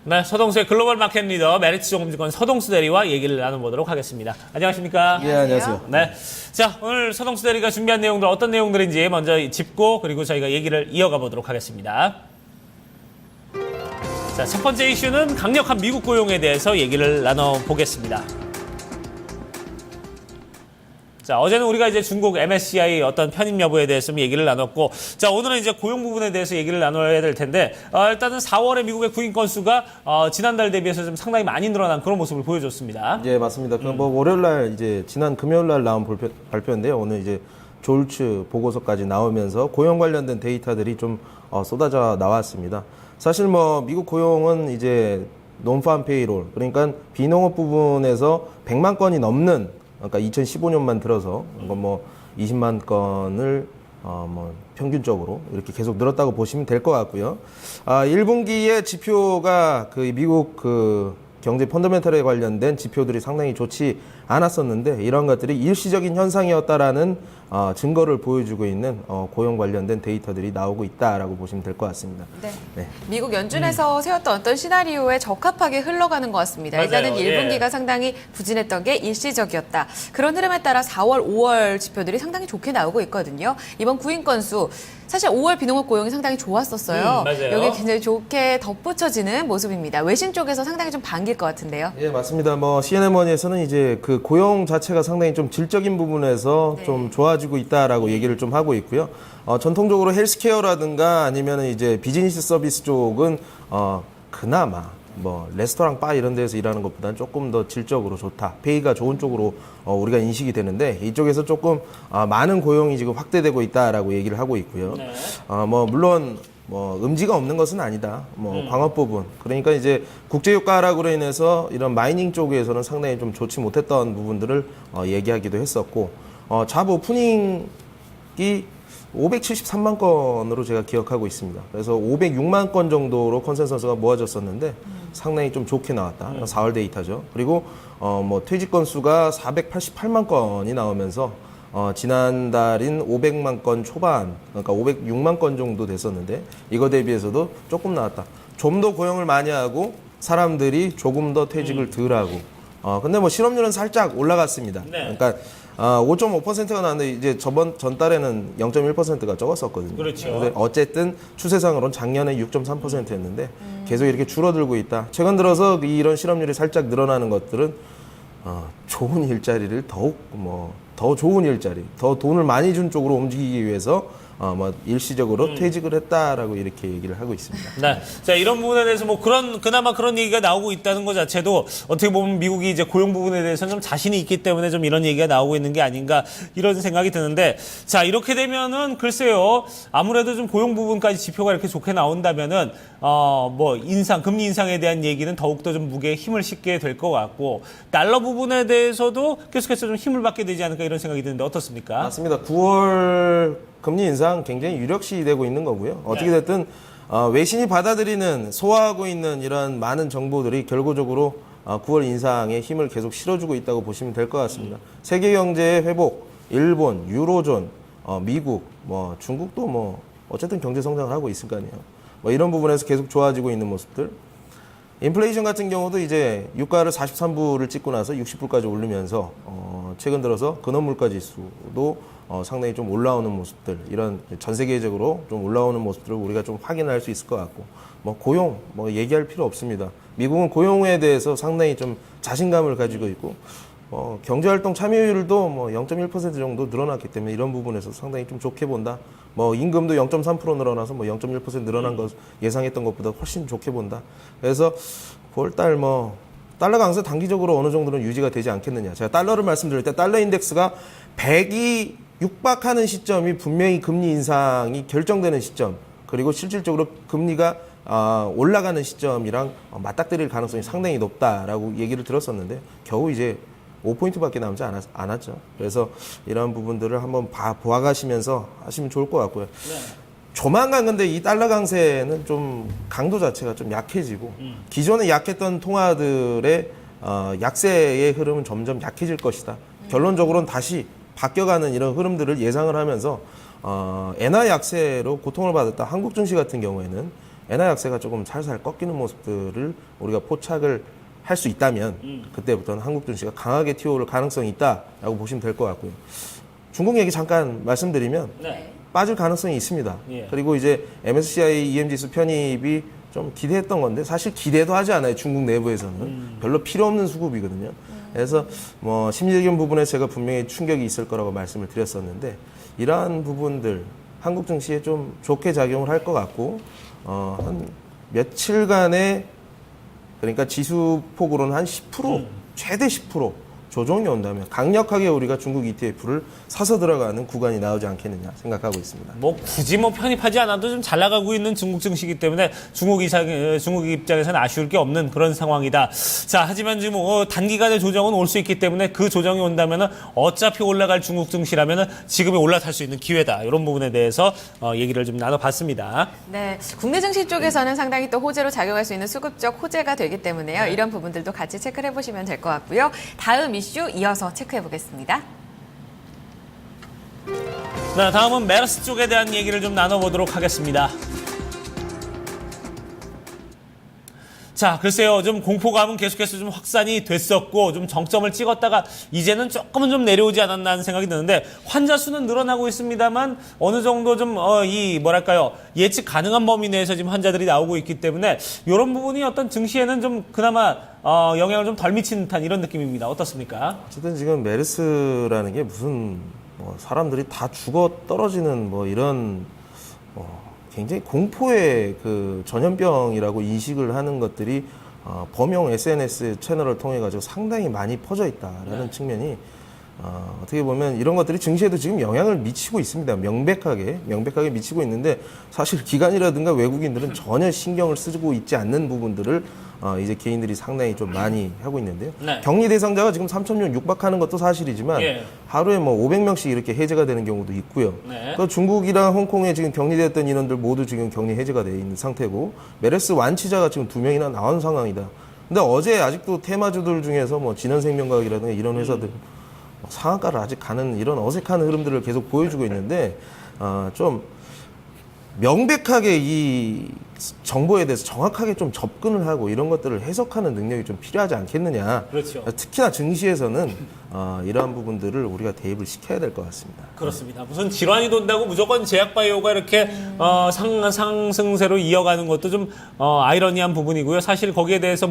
네, 서동수의 글로벌 마켓 리더 메리츠 종합증권 서동수 대리와 얘기를 나눠보도록 하겠습니다. 안녕하십니까? 예, 안녕하세요. 네, 자 오늘 서동수 대리가 준비한 내용들 어떤 내용들인지 먼저 짚고 그리고 저희가 얘기를 이어가 보도록 하겠습니다. 자, 첫 번째 이슈는 강력한 미국 고용에 대해서 얘기를 나눠보겠습니다. 자, 어제는 우리가 이제 중국 MSCI 어떤 편입 여부에 대해서 좀 얘기를 나눴고, 자, 오늘은 이제 고용 부분에 대해서 얘기를 나눠야 될 텐데, 일단은 4월에 미국의 구인 건수가 지난달 대비해서 좀 상당히 많이 늘어난 그런 모습을 보여줬습니다. 예, 맞습니다. 뭐 월요일 날 이제 지난 금요일 날 나온 발표인데요. 오늘 이제 졸츠 보고서까지 나오면서 고용 관련된 데이터들이 좀 쏟아져 나왔습니다. 사실 뭐 미국 고용은 이제 논팜 페이롤, 그러니까 비농업 부분에서 100만 건이 넘는, 그러니까 2015년만 들어서 뭐 20만 건을 뭐 평균적으로 이렇게 계속 늘었다고 보시면 될 것 같고요. 1분기의 지표가 그 미국 그 경제 펀더멘털에 관련된 지표들이 상당히 좋지 않았었는데, 이런 것들이 일시적인 현상이었다라는 증거를 보여주고 있는 고용 관련된 데이터들이 나오고 있다라고 보시면 될 것 같습니다. 네. 네. 미국 연준에서 세웠던 어떤 시나리오에 적합하게 흘러가는 것 같습니다. 맞아요. 일단은 1분기가 예. 상당히 부진했던 게 일시적이었다. 그런 흐름에 따라 4월, 5월 지표들이 상당히 좋게 나오고 있거든요. 이번 구인 건수 사실 5월 비농업 고용이 상당히 좋았었어요. 맞아요. 여기 굉장히 좋게 덧붙여지는 모습입니다. 외신 쪽에서 상당히 좀 반길 것 같은데요. 예, 맞습니다. 뭐 CNN에서는 이제 그 고용 자체가 상당히 좀 질적인 부분에서 네. 좀 좋아지고 있다라고 얘기를 좀 하고 있고요. 전통적으로 헬스케어라든가 아니면은 이제 비즈니스 서비스 쪽은 그나마 뭐 레스토랑 바 이런 데서 일하는 것보다는 조금 더 질적으로 좋다, 페이가 좋은 쪽으로 우리가 인식이 되는데, 이쪽에서 조금 많은 고용이 지금 확대되고 있다라고 얘기를 하고 있고요. 네. 뭐 물론 뭐 음지가 없는 것은 아니다. 뭐 광업 부분, 그러니까 이제 국제 유가락으로 인해서 이런 마이닝 쪽에서는 상당히 좀 좋지 못했던 부분들을 얘기하기도 했었고, 잡 오프닝이 573만 건으로 제가 기억하고 있습니다. 그래서 506만 건 정도로 컨센서스가 모아졌었는데 상당히 좀 좋게 나왔다. 4월 데이터죠. 그리고 뭐 퇴직 건수가 488만 건이 나오면서 지난달인 500만 건 초반, 그러니까 506만 건 정도 됐었는데 이거 대비해서도 조금 나왔다. 좀 더 고용을 많이 하고 사람들이 조금 더 퇴직을 덜 하고. 근데 뭐 실업률은 살짝 올라갔습니다. 네. 그러니까 5.5%가 나왔는데 이제 전달에는 0.1%가 적었었거든요. 그렇죠. 근데 어쨌든 추세상으로는 작년에 6.3%였는데 계속 이렇게 줄어들고 있다. 최근 들어서 이런 실업률이 살짝 늘어나는 것들은 좋은 일자리를 더 좋은 일자리, 더 돈을 많이 준 쪽으로 움직이기 위해서 뭐 일시적으로 퇴직을 했다라고 이렇게 얘기를 하고 있습니다. 네. 자, 이런 부분에 대해서 뭐 그나마 그런 얘기가 나오고 있다는 것 자체도 어떻게 보면 미국이 이제 고용 부분에 대해서는 좀 자신이 있기 때문에 좀 이런 얘기가 나오고 있는 게 아닌가 이런 생각이 드는데, 자, 이렇게 되면은 글쎄요, 아무래도 좀 고용 부분까지 지표가 이렇게 좋게 나온다면은 뭐 금리 인상에 대한 얘기는 더욱더 좀 무게에 힘을 싣게 될 것 같고, 달러 부분에 대해서도 계속해서 좀 힘을 받게 되지 않을까 이런 생각이 드는데 어떻습니까? 맞습니다. 9월 금리 인상 굉장히 유력시 되고 있는 거고요. 어떻게 됐든 외신이 받아들이는, 소화하고 있는 이런 많은 정보들이 결과적으로 9월 인상에 힘을 계속 실어주고 있다고 보시면 될 것 같습니다. 세계 경제의 회복, 일본, 유로존, 미국, 뭐 중국도 뭐 어쨌든 경제 성장을 하고 있을 거 아니에요. 뭐 이런 부분에서 계속 좋아지고 있는 모습들. 인플레이션 같은 경우도 이제 유가를 43불을 찍고 나서 60불까지 오르면서 최근 들어서 근원물가 지수도 상당히 좀 올라오는 모습들, 이런 전 세계적으로 좀 올라오는 모습들을 우리가 좀 확인할 수 있을 것 같고, 뭐 고용 뭐 얘기할 필요 없습니다. 미국은 고용에 대해서 상당히 좀 자신감을 가지고 있고, 경제활동 참여율도 뭐 0.1% 정도 늘어났기 때문에 이런 부분에서 상당히 좀 좋게 본다. 뭐 임금도 0.3% 늘어나서 뭐 0.1% 늘어난 것 예상했던 것보다 훨씬 좋게 본다. 그래서 9월달 뭐 달러 강세 단기적으로 어느 정도는 유지가 되지 않겠느냐. 제가 달러를 말씀드릴 때 달러 인덱스가 100이 육박하는 시점이 분명히 금리 인상이 결정되는 시점, 그리고 실질적으로 금리가 올라가는 시점이랑 맞닥뜨릴 가능성이 상당히 높다라고 얘기를 들었었는데 겨우 이제 5포인트밖에 남지 않았죠. 그래서 이런 부분들을 한번 보아가시면서 하시면 좋을 것 같고요. 네. 조만간 근데 이 달러 강세는 좀 강도 자체가 좀 약해지고 기존에 약했던 통화들의 약세의 흐름은 점점 약해질 것이다. 결론적으로는 다시 바뀌어가는 이런 흐름들을 예상을 하면서 엔화 약세로 고통을 받았다 한국 증시 같은 경우에는 엔화 약세가 조금 살살 꺾이는 모습들을 우리가 포착을 할 수 있다면 그때부터는 한국 증시가 강하게 튀어오를 가능성이 있다라고 보시면 될 것 같고요. 중국 얘기 잠깐 말씀드리면 네. 빠질 가능성이 있습니다. 예. 그리고 이제 MSCI EM 지수 편입이 좀 기대했던 건데 사실 기대도 하지 않아요. 중국 내부에서는 별로 필요 없는 수급이거든요. 그래서 뭐 심리적인 부분에 제가 분명히 충격이 있을 거라고 말씀을 드렸었는데 이러한 부분들 한국 증시에 좀 좋게 작용을 할 것 같고 한 며칠간의 그러니까 지수 폭으로는 한 10% 최대 10% 조정이 온다면 강력하게 우리가 중국 ETF를 사서 들어가는 구간이 나오지 않겠느냐 생각하고 있습니다. 뭐 굳이 뭐 편입하지 않아도 좀 잘 나가고 있는 중국 증시이기 때문에 중국 입장에서는 아쉬울 게 없는 그런 상황이다. 자, 하지만 지금 단기간의 조정은 올 수 있기 때문에 그 조정이 온다면은 어차피 올라갈 중국 증시라면은 지금이 올라탈 수 있는 기회다. 이런 부분에 대해서 얘기를 좀 나눠봤습니다. 네, 국내 증시 쪽에서는 상당히 또 호재로 작용할 수 있는 수급적 호재가 되기 때문에요. 네. 이런 부분들도 같이 체크를 해보시면 될 것 같고요. 다음 이슈 이어서 체크해 보겠습니다. 네, 다음은 메르스 쪽에 대한 얘기를 좀 나눠보도록 하겠습니다. 자, 글쎄요, 좀 공포감은 계속해서 좀 확산이 됐었고, 좀 정점을 찍었다가 이제는 조금은 좀 내려오지 않았나 하는 생각이 드는데, 환자 수는 늘어나고 있습니다만, 어느 정도 좀, 예측 가능한 범위 내에서 지금 환자들이 나오고 있기 때문에, 이런 부분이 어떤 증시에는 좀 그나마, 영향을 좀 덜 미친 듯한 이런 느낌입니다. 어떻습니까? 어쨌든 지금 메르스라는 게 무슨 사람들이 다 죽어 떨어지는 이런 굉장히 공포의 그 전염병이라고 인식을 하는 것들이 범용 SNS 채널을 통해 가지고 상당히 많이 퍼져 있다라는 측면이 어떻게 보면 이런 것들이 증시에도 지금 영향을 미치고 있습니다. 명백하게 미치고 있는데 사실 기관이라든가 외국인들은 전혀 신경을 쓰고 있지 않는 부분들을 이제 개인들이 상당히 좀 많이 하고 있는데요. 네. 격리 대상자가 지금 3,000명 육박하는 것도 사실이지만 예. 하루에 500명씩 이렇게 해제가 되는 경우도 있고요. 네. 또 중국이랑 홍콩에 지금 격리됐던 인원들 모두 지금 격리 해제가 돼 있는 상태고 메르스 완치자가 지금 2명이나 나온 상황이다. 근데 어제 아직도 테마주들 중에서 진원생명과학이라든가 이런 회사들 상한가를 아직 가는 이런 어색한 흐름들을 계속 보여주고 있는데 좀 명백하게 이 정보에 대해서 정확하게 좀 접근을 하고 이런 것들을 해석하는 능력이 좀 필요하지 않겠느냐. 그렇죠. 특히나 증시에서는 이러한 부분들을 우리가 대입을 시켜야 될 것 같습니다. 그렇습니다. 무슨 질환이 돈다고 무조건 제약바이오가 이렇게 상승세로 이어가는 것도 좀 아이러니한 부분이고요. 사실 거기에 대해서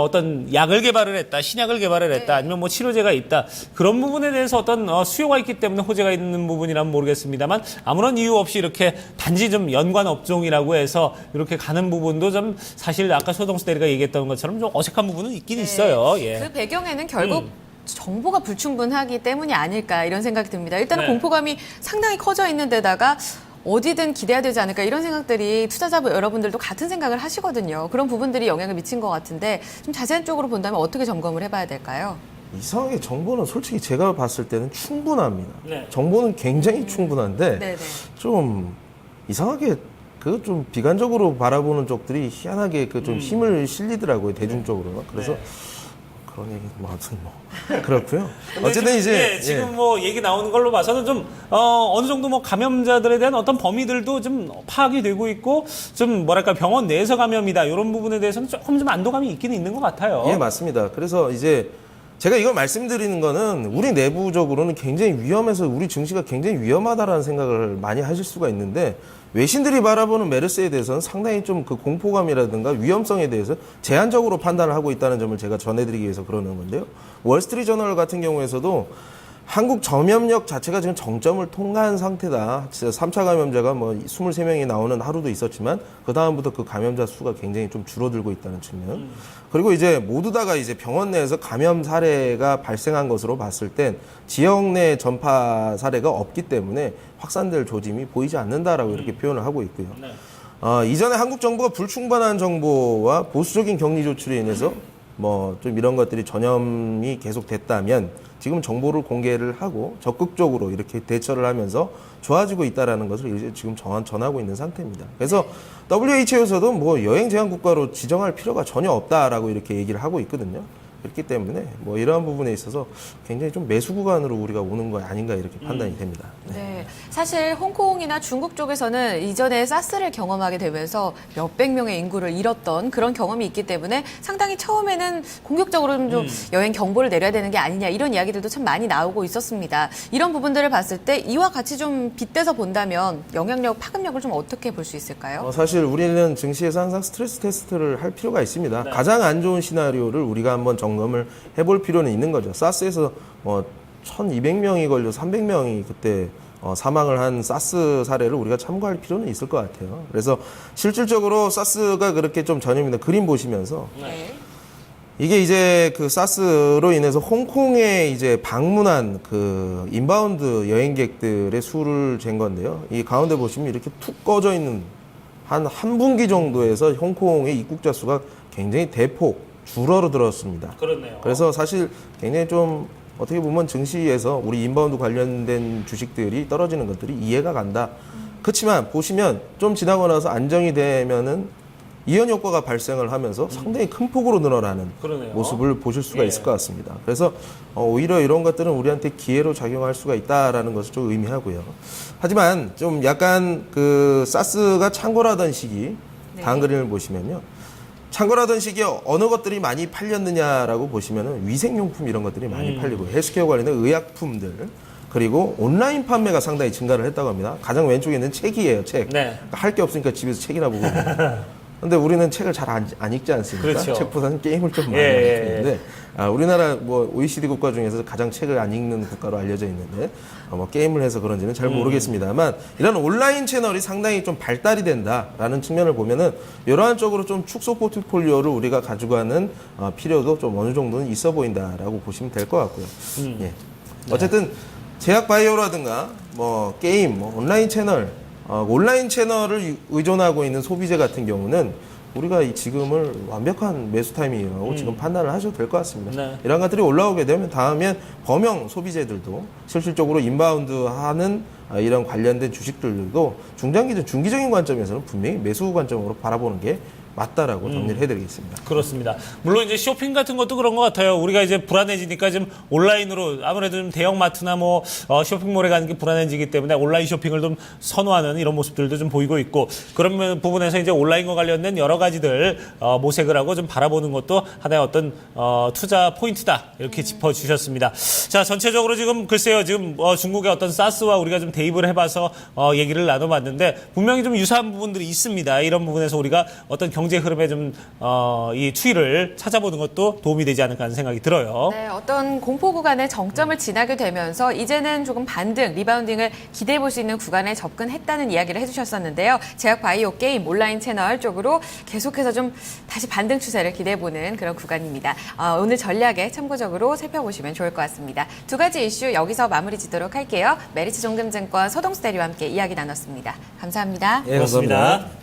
어떤 약을 개발을 했다, 신약을 개발을 했다, 아니면 치료제가 있다, 그런 부분에 대해서 어떤 수요가 있기 때문에 호재가 있는 부분이라면 모르겠습니다만 아무런 이유 없이 이렇게 단지 좀 연관 업종이라고 해서 이렇게 가는 부분도 좀 사실 아까 소동수 대리가 얘기했던 것처럼 좀 어색한 부분은 있긴 있어요. 예. 그 배경에는 결국 정보가 불충분하기 때문이 아닐까 이런 생각이 듭니다. 일단은 네. 공포감이 상당히 커져 있는 데다가 어디든 기대해야 되지 않을까 이런 생각들이 투자자 여러분들도 같은 생각을 하시거든요. 그런 부분들이 영향을 미친 것 같은데 좀 자세한 쪽으로 본다면 어떻게 점검을 해봐야 될까요? 이상하게 정보는 솔직히 제가 봤을 때는 충분합니다. 네. 정보는 굉장히 충분한데 네네. 좀 이상하게 그 좀 비관적으로 바라보는 쪽들이 희한하게 그 좀 힘을 실리더라고요, 대중적으로. 그래서 그런 얘기 아무튼 그렇고요. 어쨌든 이제 지금 얘기 나오는 걸로 봐서는 좀 어느 정도 감염자들에 대한 어떤 범위들도 좀 파악이 되고 있고 좀 병원 내에서 감염이다 이런 부분에 대해서는 조금 좀 안도감이 있기는 있는 것 같아요. 예, 맞습니다. 그래서 이제 제가 이걸 말씀드리는 거는 우리 내부적으로는 굉장히 위험해서 우리 증시가 굉장히 위험하다라는 생각을 많이 하실 수가 있는데 외신들이 바라보는 메르스에 대해서는 상당히 좀 그 공포감이라든가 위험성에 대해서 제한적으로 판단을 하고 있다는 점을 제가 전해드리기 위해서 그러는 건데요. 월스트리트저널 같은 경우에서도 한국 전염력 자체가 지금 정점을 통과한 상태다. 3차 감염자가 23명이 나오는 하루도 있었지만 그다음부터 그 감염자 수가 굉장히 좀 줄어들고 있다는 측면. 그리고 이제 모두 다가 이제 병원 내에서 감염 사례가 발생한 것으로 봤을 땐 지역 내 전파 사례가 없기 때문에 확산될 조짐이 보이지 않는다라고 이렇게 표현을 하고 있고요. 이전에 한국 정부가 불충분한 정보와 보수적인 격리 조치로 인해서 좀 이런 것들이 전염이 계속됐다면 지금 정보를 공개를 하고 적극적으로 이렇게 대처를 하면서 좋아지고 있다라는 것을 이제 지금 전하고 있는 상태입니다. 그래서 WHO에서도 여행 제한 국가로 지정할 필요가 전혀 없다라고 이렇게 얘기를 하고 있거든요. 그렇기 때문에 뭐 이러한 부분에 있어서 굉장히 좀 매수 구간으로 우리가 오는 거 아닌가 이렇게 판단이 됩니다. 네. 사실 홍콩이나 중국 쪽에서는 이전에 사스를 경험하게 되면서 몇백 명의 인구를 잃었던 그런 경험이 있기 때문에 상당히 처음에는 공격적으로 좀 여행 경보를 내려야 되는 게 아니냐 이런 이야기들도 참 많이 나오고 있었습니다. 이런 부분들을 봤을 때 이와 같이 좀 빗대서 본다면 영향력, 파급력을 좀 어떻게 볼 수 있을까요? 사실 우리는 증시에서 항상 스트레스 테스트를 할 필요가 있습니다. 가장 안 좋은 시나리오를 우리가 한번 점검을 해볼 필요는 있는 거죠. 사스에서 1,200명이 걸려 300명이 그때 사망을 한 사스 사례를 우리가 참고할 필요는 있을 것 같아요. 그래서 실질적으로 사스가 그렇게 좀 전염이나 그림 보시면서 네. 이게 이제 그 사스로 인해서 홍콩에 이제 방문한 그 인바운드 여행객들의 수를 잰 건데요. 이 가운데 보시면 이렇게 툭 꺼져 있는 한 분기 정도에서 홍콩의 입국자 수가 굉장히 대폭 줄어들었습니다. 그렇네요. 그래서 사실 굉장히 좀 어떻게 보면 증시에서 우리 인바운드 관련된 주식들이 떨어지는 것들이 이해가 간다. 그렇지만 보시면 좀 지나고 나서 안정이 되면은 이연 효과가 발생을 하면서 상당히 큰 폭으로 늘어나는 그러네요. 모습을 보실 수가 예. 있을 것 같습니다. 그래서 오히려 이런 것들은 우리한테 기회로 작용할 수가 있다라는 것을 좀 의미하고요. 하지만 좀 약간 그 사스가 창궐하던 시기 다음 그림을 보시면요. 창궐하던 시기에 어느 것들이 많이 팔렸느냐라고 보시면은 위생용품 이런 것들이 많이 팔리고 헬스케어 관련된 의약품들 그리고 온라인 판매가 상당히 증가를 했다고 합니다. 가장 왼쪽에 있는 책이에요, 책. 네. 할 게 없으니까 집에서 책이나 보고 있는. 근데 우리는 책을 잘 안 읽지 않습니까? 그렇죠. 책보다는 게임을 좀 많이 하는 편인데 우리나라 뭐 OECD 국가 중에서 가장 책을 안 읽는 국가로 알려져 있는데 뭐 게임을 해서 그런지는 잘 모르겠습니다만 이런 온라인 채널이 상당히 좀 발달이 된다라는 측면을 보면은 이러한 쪽으로 좀 축소 포트폴리오를 우리가 가지고 가는 필요도 좀 어느 정도는 있어 보인다라고 보시면 될 것 같고요. 예. 어쨌든 제약 바이오라든가 뭐 게임, 뭐 온라인 채널을 의존하고 있는 소비재 같은 경우는 우리가 이 지금을 완벽한 매수 타이밍이라고 지금 판단을 하셔도 될 것 같습니다. 네. 이런 것들이 올라오게 되면 다음엔 범용 소비재들도 실질적으로 인바운드 하는 이런 관련된 주식들도 중장기적, 중기적인 관점에서는 분명히 매수 관점으로 바라보는 게 맞다라고 정리를 해드리겠습니다. 그렇습니다. 물론 이제 쇼핑 같은 것도 그런 것 같아요. 우리가 이제 불안해지니까 좀 온라인으로 아무래도 좀 대형마트나 뭐 쇼핑몰에 가는 게 불안해지기 때문에 온라인 쇼핑을 좀 선호하는 이런 모습들도 좀 보이고 있고 그런 부분에서 이제 온라인과 관련된 여러 가지들 모색을 하고 좀 바라보는 것도 하나의 어떤 투자 포인트다 이렇게 짚어주셨습니다. 자, 전체적으로 지금 글쎄요, 지금 중국의 어떤 사스와 우리가 좀 대입을 해봐서 얘기를 나눠봤는데 분명히 좀 유사한 부분들이 있습니다. 이런 부분에서 우리가 어떤 경제 흐름에 좀 이 추이를 찾아보는 것도 도움이 되지 않을까 하는 생각이 들어요. 네, 어떤 공포 구간의 정점을 지나게 되면서 이제는 조금 반등, 리바운딩을 기대해 볼 수 있는 구간에 접근했다는 이야기를 해주셨었는데요. 제약 바이오 게임 온라인 채널 쪽으로 계속해서 좀 다시 반등 추세를 기대해 보는 그런 구간입니다. 오늘 전략에 참고적으로 살펴보시면 좋을 것 같습니다. 두 가지 이슈 여기서 마무리 짓도록 할게요. 메리츠 종금증권 서동수 대리와 함께 이야기 나눴습니다. 감사합니다. 예, 감사합니다. 그렇습니다.